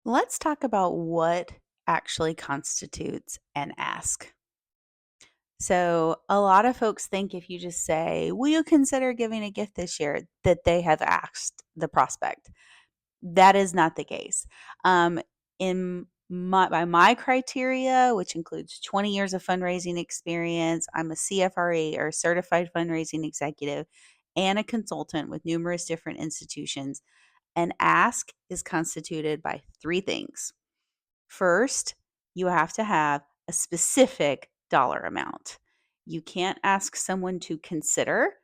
Let's talk about what actually constitutes an ask. So, a lot of folks think if you just say, "Will you consider giving a gift this year?" that they have asked the prospect. That is not the case. In by my criteria, which includes 20 years of fundraising experience, I'm a CFRE or certified fundraising executive and a consultant with numerous different institutions. An ask is constituted by three things. First, you have to have a specific dollar amount. You can't ask someone to consider.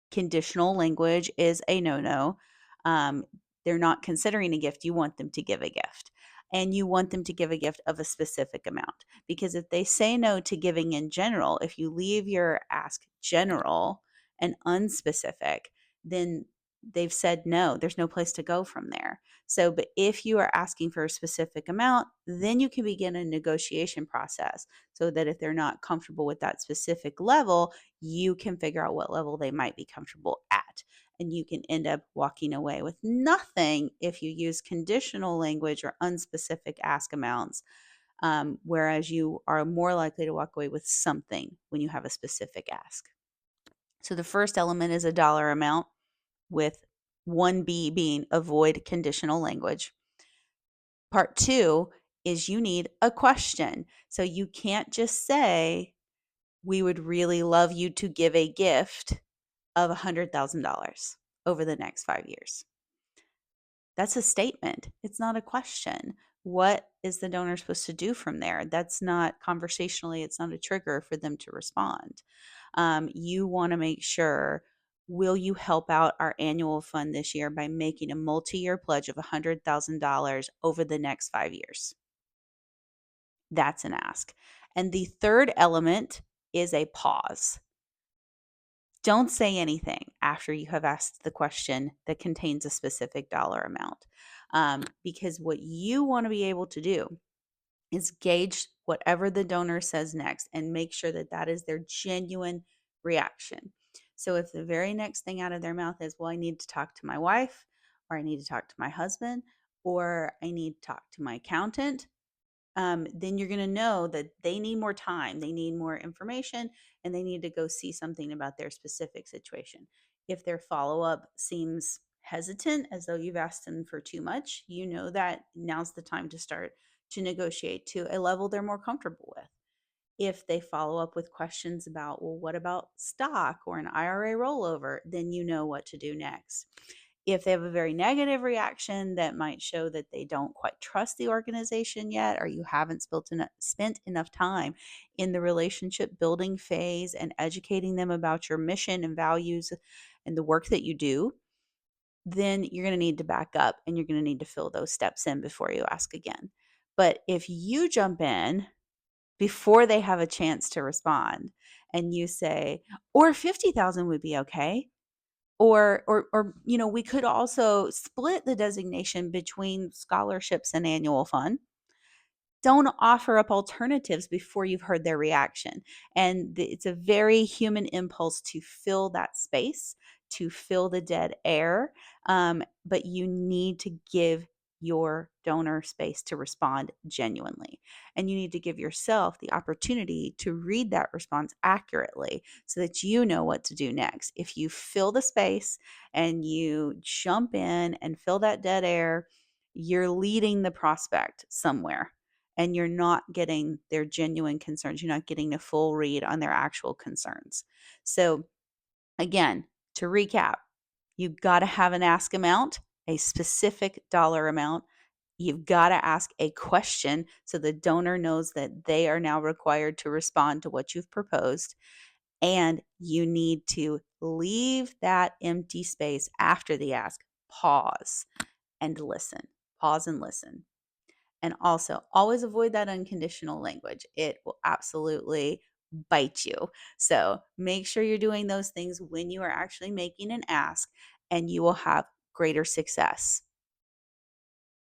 Conditional language is a no-no. Um, they're not considering a gift. You want them to give a gift. And you want them to give a gift of a specific amount. Because if they say no to giving in general, if you leave your ask general and unspecific, then they've said no. There's no place to go from there. So, but if you are asking for a specific amount, then you can begin a negotiation process so that if they're not comfortable with that specific level, you can figure out what level they might be comfortable at. And you can end up walking away with nothing if you use conditional language or unspecific ask amounts, whereas you are more likely to walk away with something when you have a specific ask. So the first element is a dollar amount, with 1B being avoid conditional language. Part two is you need a question. So you can't just say, "We would really love you to give a gift of $100,000 over the next 5 years." That's a statement. It's not a question. What is the donor supposed to do from there? That's not conversationally, it's not a trigger for them to respond. You want to make sure, will you help out our annual fund this year by making a multi year pledge of $100,000 over the next 5 years? That's an ask. And the third element is a pause. Don't say anything after you have asked the question that contains a specific dollar amount, because what you want to be able to do is gauge whatever the donor says next and make sure that that is their genuine reaction. So if the very next thing out of their mouth is, "Well, I need to talk to my wife," or "I need to talk to my husband," or "I need to talk to my accountant," then you're going to know that they need more time, they need more information, and they need to go see something about their specific situation. If their follow up seems hesitant, as though you've asked them for too much, you know that now's the time to start to negotiate to a level they're more comfortable with. If they follow up with questions about, "Well, what about stock or an IRA rollover?" then you know what to do next. If they have a very negative reaction that might show that they don't quite trust the organization yet, or you haven't spent enough time in the relationship building phase and educating them about your mission and values and the work that you do, then you're going to need to back up and you're going to need to fill those steps in before you ask again. But if you jump in before they have a chance to respond and you say, "Or 50,000 would be okay," or we could also split the designation between scholarships and annual fund. Don't offer up alternatives before you've heard their reaction. And it's a very human impulse to fill that space, to fill the dead air. But you need to give your donor space to respond genuinely. And you need to give yourself the opportunity to read that response accurately so that you know what to do next. If you fill the space and you jump in and fill that dead air, you're leading the prospect somewhere and you're not getting their genuine concerns. You're not getting a full read on their actual concerns. So, again, to recap, you've got to have an ask amount, a specific dollar amount. You've got to ask a question so the donor knows that they are now required to respond to what you've proposed. And you need to leave that empty space after the ask, pause and listen. Pause and listen. And also, always avoid that unconditional language. It will absolutely bite you. So make sure you're doing those things when you are actually making an ask, and you will have greater success.